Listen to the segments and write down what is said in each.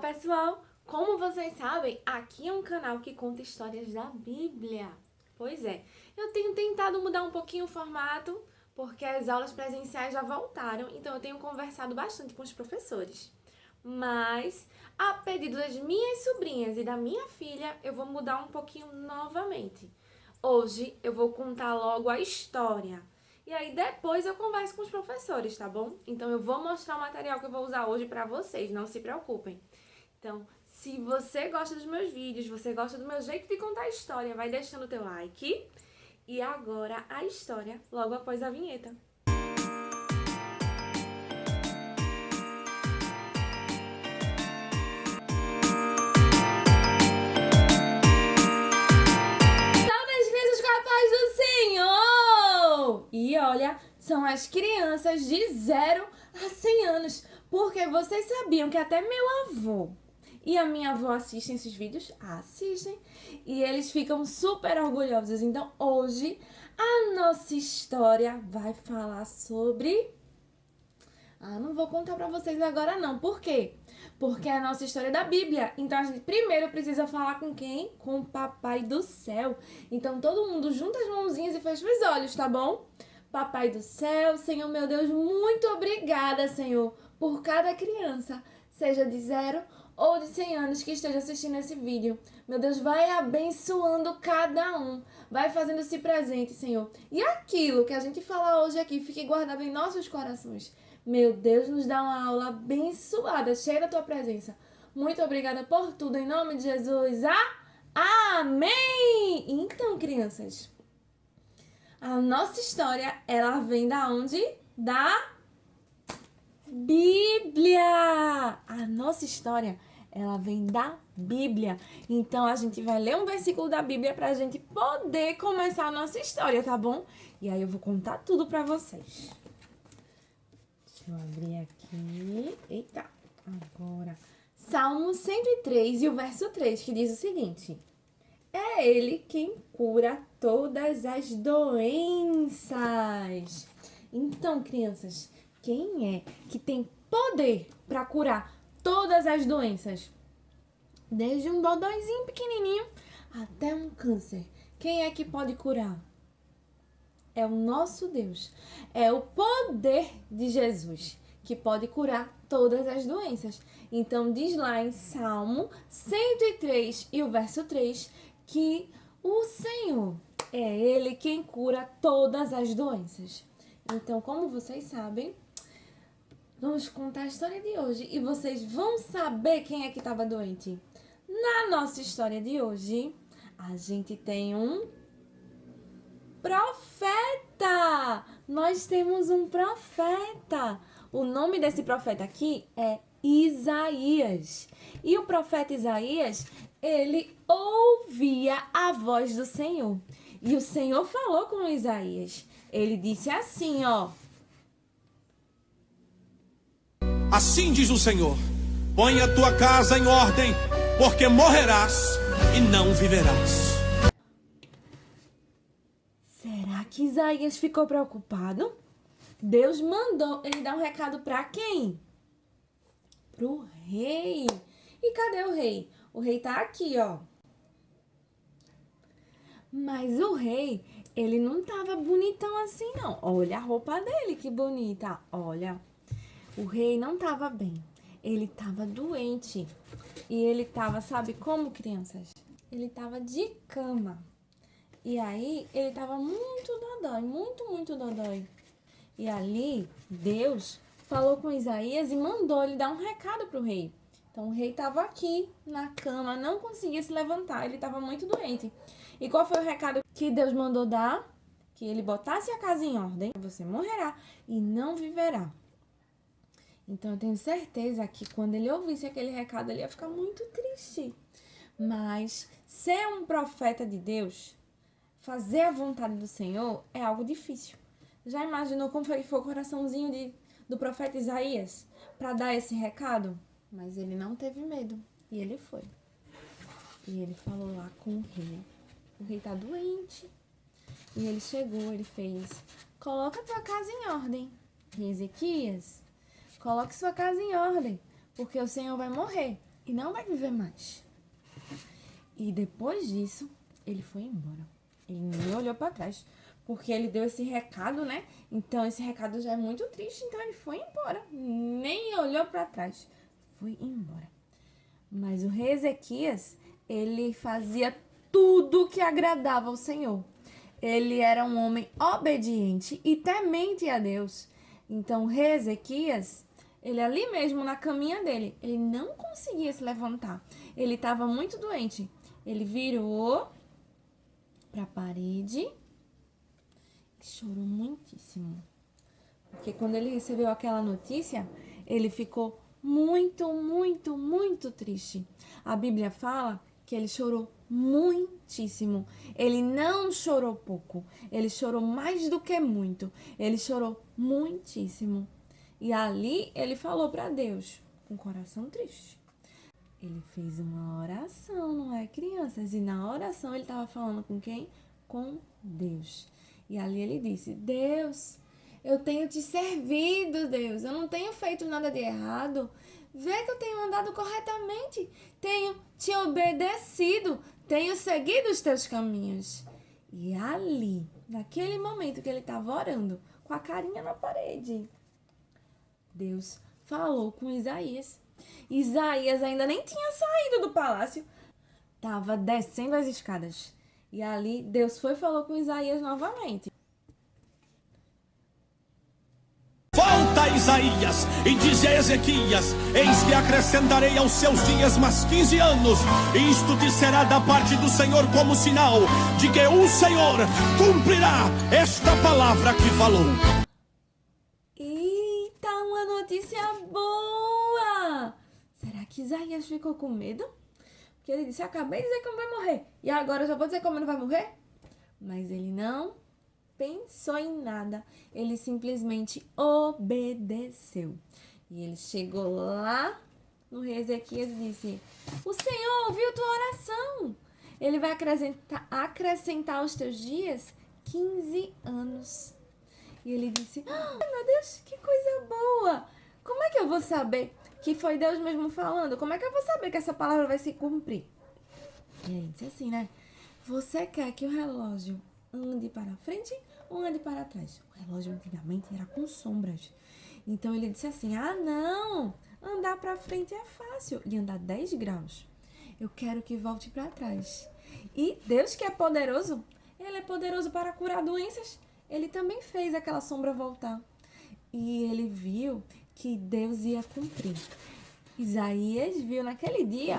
pessoal! Como vocês sabem, aqui é um canal que conta histórias da Bíblia. Pois é, eu tenho tentado mudar um pouquinho o formato, porque as aulas presenciais já voltaram, então eu tenho conversado bastante com os professores. Mas, a pedido das minhas sobrinhas e da minha filha, eu vou mudar um pouquinho novamente. Hoje eu vou contar logo a história. E aí depois eu converso com os professores, tá bom? Então eu vou mostrar o material que eu vou usar hoje pra vocês, não se preocupem. Então, se você gosta dos meus vídeos, você gosta do meu jeito de contar a história, vai deixando o teu like. E agora a história, logo após a vinheta. Saudações, crianças com a paz do Senhor! E olha, são as crianças de 0 a 100 anos, porque vocês sabiam que até meu avô e a minha avó assistem esses vídeos? Assistem. E eles ficam super orgulhosos. Então, hoje, a nossa história vai falar sobre... não vou contar pra vocês agora não. Por quê? Porque é a nossa história é da Bíblia. Então, a gente primeiro precisa falar com quem? Com o Papai do Céu. Então, todo mundo junta as mãozinhas e fecha os olhos, tá bom? Papai do Céu, Senhor meu Deus, muito obrigada, Senhor, por cada criança, seja de 0 ou de 100 anos que esteja assistindo esse vídeo. Meu Deus, vai abençoando cada um, vai fazendo-se presente, Senhor. E aquilo que a gente fala hoje aqui, fique guardado em nossos corações. Meu Deus, nos dá uma aula abençoada, cheia da Tua presença. Muito obrigada por tudo, em nome de Jesus. Amém! Então, crianças, a nossa história, ela vem da onde? Da Bíblia! A nossa história, ela vem da Bíblia. Então, a gente vai ler um versículo da Bíblia pra gente poder começar a nossa história, tá bom? E aí eu vou contar tudo pra vocês. Deixa eu abrir aqui. Eita, agora. Salmo 103 e o verso 3, que diz o seguinte: é Ele quem cura todas as doenças. Então, crianças, quem é que tem poder para curar todas as doenças? Desde um dodóizinho pequenininho até um câncer. Quem é que pode curar? É o nosso Deus. É o poder de Jesus que pode curar todas as doenças. Então, diz lá em Salmo 103 e o verso 3 que o Senhor é Ele quem cura todas as doenças. Então, como vocês sabem, vamos contar a história de hoje e vocês vão saber quem é que estava doente. Na nossa história de hoje, a gente tem um profeta! Nós temos um profeta. O nome desse profeta aqui é Isaías. E o profeta Isaías, ele ouvia a voz do Senhor. E o Senhor falou com Isaías. Ele disse assim, ó: assim diz o Senhor: põe a tua casa em ordem, porque morrerás e não viverás. Será que Isaías ficou preocupado? Deus mandou ele dar um recado para quem? Pro rei. E cadê o rei? O rei tá aqui, ó. Mas o rei, ele não tava bonitão assim, não. Olha a roupa dele, que bonita. Olha, o rei não tava bem. Ele tava doente. E ele tava, sabe como, crianças? Ele tava de cama. E aí, ele tava muito dodói, muito dodói. E ali, Deus falou com Isaías e mandou ele dar um recado pro rei. Então, o rei tava aqui na cama, não conseguia se levantar, ele tava muito doente. E qual foi o recado que Deus mandou dar? Que ele botasse a casa em ordem, você morrerá e não viverá. Então, eu tenho certeza que quando ele ouvisse aquele recado, ele ia ficar muito triste. Mas ser um profeta de Deus, fazer a vontade do Senhor, é algo difícil. Já imaginou como foi o coraçãozinho do profeta Isaías para dar esse recado? Mas ele não teve medo e ele foi. E ele falou lá com o rei. O rei tá doente. E ele chegou, ele fez: coloca a tua casa em ordem. E Ezequias, coloque sua casa em ordem, porque o Senhor vai morrer. e não vai viver mais. E depois disso, ele foi embora. Ele nem olhou para trás, porque ele deu esse recado, né? Então, esse recado já é muito triste, então ele foi embora. Nem olhou para trás, foi embora. Mas o rei Ezequias, ele fazia tudo que agradava ao Senhor. Ele era um homem obediente e temente a Deus. Então, o rei Ezequias, ele ali mesmo na caminha dele, ele não conseguia se levantar. Ele estava muito doente. Ele virou para a parede e chorou muitíssimo. Porque quando ele recebeu aquela notícia, ele ficou muito, muito, muito triste. A Bíblia fala que ele chorou muitíssimo. Ele não chorou pouco. Ele chorou mais do que muito. Ele chorou muitíssimo. E ali ele falou para Deus, com o coração triste. Ele fez uma oração, não é, crianças? E na oração ele estava falando com quem? Com Deus. E ali ele disse: Deus, eu tenho te servido, Deus. Eu não tenho feito nada de errado. Vê que eu tenho andado corretamente. Tenho te obedecido. Tenho seguido os teus caminhos. E ali, naquele momento que ele estava orando, com a carinha na parede, Deus falou com Isaías. Isaías ainda nem tinha saído do palácio. Estava descendo as escadas. E ali Deus foi e falou com Isaías novamente. Volta, Isaías, e dize a Ezequias: eis que acrescentarei aos seus dias mais 15 anos, e isto te será da parte do Senhor como sinal de que o Senhor cumprirá esta palavra que falou. Eita, uma notícia boa! Será que Isaías ficou com medo? Porque ele disse: acabei de dizer que não vai morrer, e agora eu já vou dizer como ele vai morrer? Mas ele não pensou em nada, ele simplesmente obedeceu. E ele chegou lá no rei Ezequias e disse: o Senhor ouviu tua oração. Ele vai acrescentar aos teus dias 15 anos. E ele disse: meu Deus, que coisa boa! Como é que eu vou saber que foi Deus mesmo falando? Como é que eu vou saber que essa palavra vai se cumprir? E ele disse assim, né? Você quer que o relógio ande para frente ou ande para trás? O relógio antigamente era com sombras. Então ele disse assim: ah, não, andar para frente é fácil. E andar 10 graus. Eu quero que volte para trás. E Deus, que é poderoso, ele é poderoso para curar doenças. Ele também fez aquela sombra voltar. E ele viu que Deus ia cumprir. Isaías viu naquele dia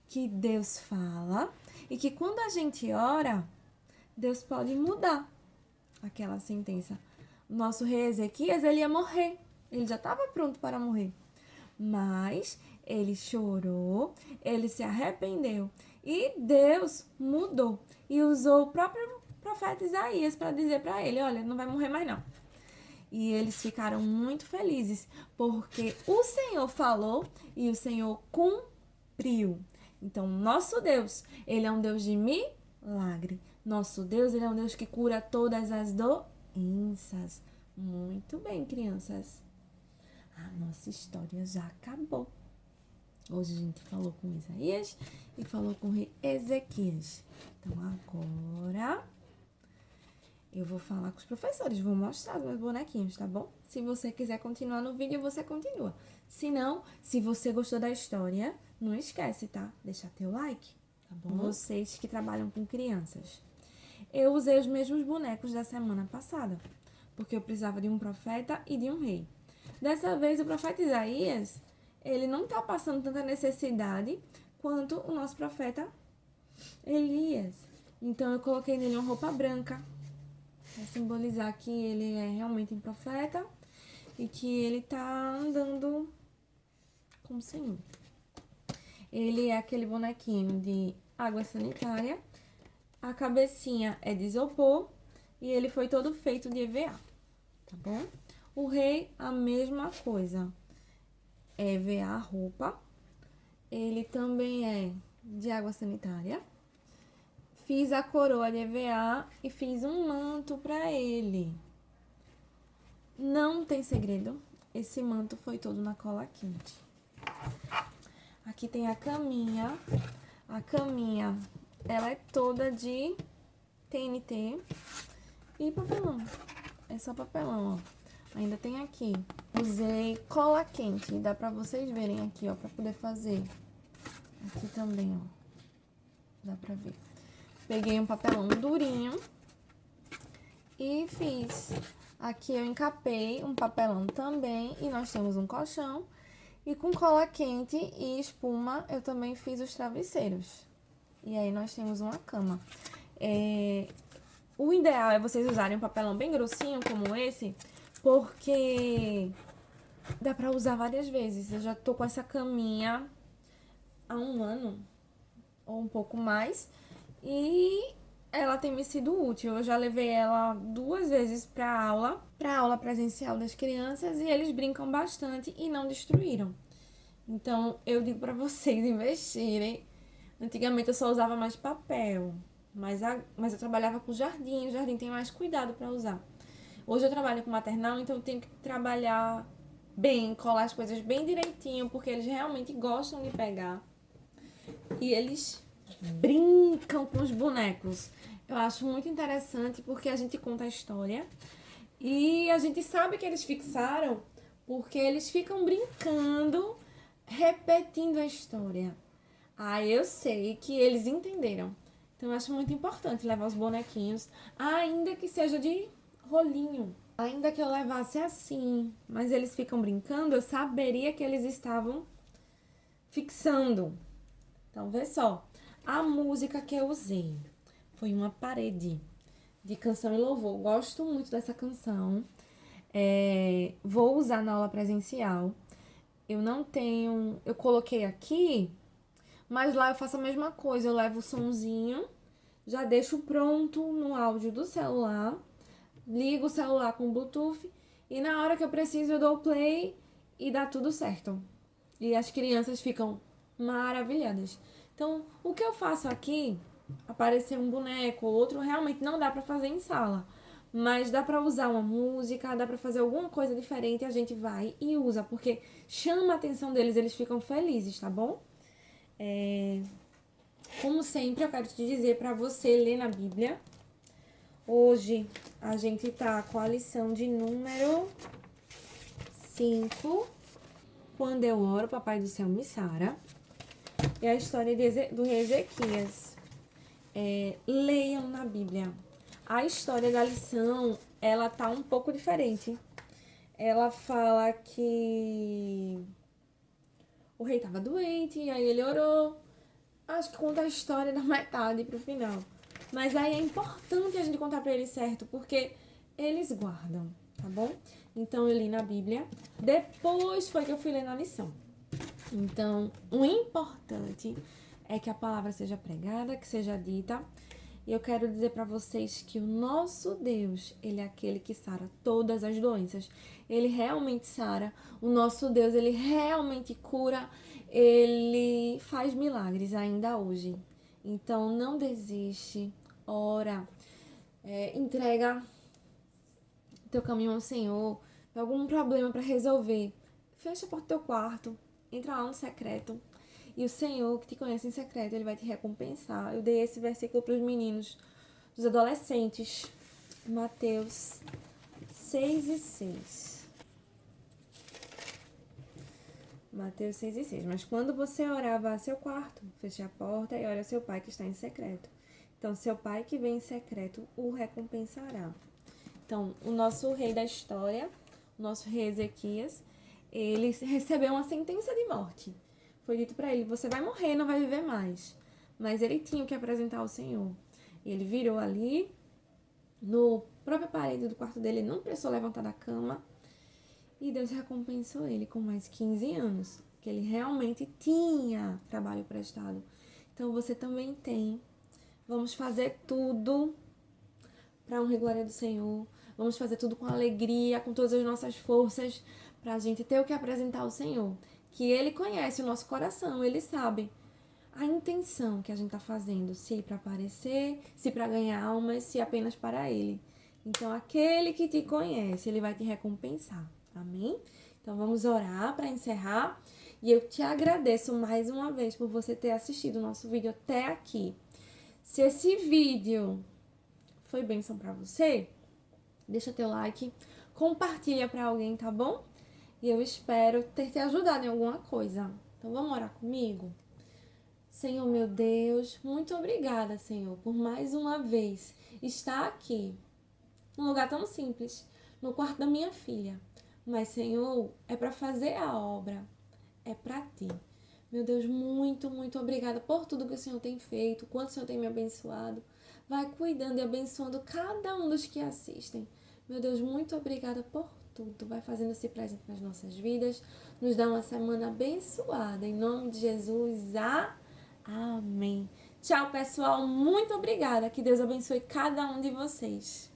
que Deus fala e que quando a gente ora, Deus pode mudar aquela sentença. Nosso rei Ezequias, ele ia morrer. Ele já estava pronto para morrer. Mas ele chorou, ele se arrependeu. E Deus mudou. E usou o próprio profeta Isaías para dizer para ele: olha, não vai morrer mais não. E eles ficaram muito felizes, porque o Senhor falou e o Senhor cumpriu. Então, nosso Deus, ele é um Deus de milagre. Nosso Deus, ele é um Deus que cura todas as doenças. Muito bem, crianças. A nossa história já acabou. Hoje a gente falou com Isaías e falou com o rei Ezequias. Então, agora eu vou falar com os professores, vou mostrar os meus bonequinhos, tá bom? Se você quiser continuar no vídeo, você continua. Se não, se você gostou da história, não esquece, tá? Deixar teu like, tá bom? Vocês que trabalham com crianças. Eu usei os mesmos bonecos da semana passada, porque eu precisava de um profeta e de um rei. Dessa vez, o profeta Isaías, ele não tá passando tanta necessidade quanto o nosso profeta Elias. Então, eu coloquei nele uma roupa branca, para simbolizar que ele é realmente um profeta e que ele tá andando com o Senhor. Ele é aquele bonequinho de água sanitária, a cabecinha é de isopor e ele foi todo feito de EVA, tá bom? O rei, a mesma coisa, é EVA a roupa, ele também é de água sanitária. Fiz a coroa de EVA e fiz um manto para ele. Não tem segredo, esse manto foi todo na cola quente. Aqui tem a caminha. A caminha, ela é toda de TNT e papelão. É só papelão, ó. Ainda tem aqui. Usei cola quente. Dá pra vocês verem aqui, ó, pra poder fazer. Aqui também, ó. Dá pra ver. Peguei um papelão durinho e fiz. Aqui eu encapei um papelão também e nós temos um colchão. E com cola quente e espuma eu também fiz os travesseiros. E aí nós temos uma cama. O ideal é vocês usarem um papelão bem grossinho como esse, porque dá pra usar várias vezes. Eu já tô com essa caminha há 1 ano ou um pouco mais e ela tem me sido útil. Eu já levei ela 2 vezes pra aula presencial das crianças, e eles brincam bastante e não destruíram. Então, eu digo pra vocês investirem. Antigamente eu só usava mais papel, mas eu trabalhava com jardim, o jardim tem mais cuidado pra usar. Hoje eu trabalho com maternal, então eu tenho que trabalhar bem, colar as coisas bem direitinho, porque eles realmente gostam de pegar. E eles brincam com os bonecos. Eu acho muito interessante porque a gente conta a história e a gente sabe que eles fixaram porque eles ficam brincando, repetindo a história. Eu sei que eles entenderam. Então eu acho muito importante levar os bonequinhos, ainda que seja de rolinho. Ainda que eu levasse assim, mas eles ficam brincando, eu saberia que eles estavam fixando. Então, vê só. A música que eu usei foi uma parede de canção e louvor. Gosto muito dessa canção. Vou usar na aula presencial. Eu não tenho... Eu coloquei aqui, mas lá eu faço a mesma coisa. Eu levo o sonzinho, já deixo pronto no áudio do celular, ligo o celular com o Bluetooth e na hora que eu preciso eu dou o play e dá tudo certo. E as crianças ficam maravilhadas. Então, o que eu faço aqui, aparecer um boneco ou outro, realmente não dá pra fazer em sala. Mas dá pra usar uma música, dá pra fazer alguma coisa diferente, a gente vai e usa, porque chama a atenção deles, eles ficam felizes, tá bom? Como sempre, eu quero te dizer pra você ler na Bíblia. Hoje a gente tá com a lição de número 5. Quando eu oro, Papai do Céu me sara. É a história do rei Ezequias. Leiam na Bíblia. A história da lição, ela tá um pouco diferente. Ela fala que o rei tava doente, e aí ele orou. Acho que conta a história da metade pro final. Mas aí é importante a gente contar pra eles certo, porque eles guardam, tá bom? Então eu li na Bíblia. Depois foi que eu fui ler na lição. Então, o importante é que a palavra seja pregada, que seja dita. E eu quero dizer para vocês que o nosso Deus, ele é aquele que sara todas as doenças. Ele realmente sara. O nosso Deus, ele realmente cura. Ele faz milagres ainda hoje. Então, não desiste. Ora. Entrega teu caminho ao Senhor. Tem algum problema para resolver. Fecha a porta do teu quarto. Entra lá no secreto. E o Senhor, que te conhece em secreto, ele vai te recompensar. Eu dei esse versículo para os meninos, dos adolescentes. Mateus 6:6. Mateus 6:6. Mas quando você orar, vá ao seu quarto, feche a porta e ore ao seu pai que está em secreto. Então, seu pai que vem em secreto o recompensará. Então, o nosso rei da história, o nosso rei Ezequias, ele recebeu uma sentença de morte. Foi dito para ele, você vai morrer, não vai viver mais. Mas ele tinha que apresentar ao Senhor. Ele virou ali, no próprio parede do quarto dele, ele não precisou levantar da cama. E Deus recompensou ele com mais 15 anos, que ele realmente tinha trabalho prestado. Então você também tem. Vamos fazer tudo para honra e glória do Senhor. Vamos fazer tudo com alegria, com todas as nossas forças, para a gente ter o que apresentar ao Senhor. Que Ele conhece o nosso coração, Ele sabe a intenção que a gente está fazendo, se para aparecer, se para ganhar almas, se apenas para Ele. Então, aquele que te conhece, Ele vai te recompensar. Amém? Então, vamos orar para encerrar. E eu te agradeço mais uma vez por você ter assistido o nosso vídeo até aqui. Se esse vídeo foi bênção pra você, deixa teu like, compartilha pra alguém, tá bom? E eu espero ter te ajudado em alguma coisa. Então vamos orar comigo? Senhor, meu Deus, muito obrigada, Senhor, por mais uma vez estar aqui, num lugar tão simples, no quarto da minha filha. Mas, Senhor, é para fazer a obra, é para ti. Meu Deus, muito, muito obrigada por tudo que o Senhor tem feito, quanto o Senhor tem me abençoado. Vai cuidando e abençoando cada um dos que assistem. Meu Deus, muito obrigada por tudo. Vai fazendo esse presente nas nossas vidas. Nos dá uma semana abençoada. Em nome de Jesus, amém. Tchau, pessoal. Muito obrigada. Que Deus abençoe cada um de vocês.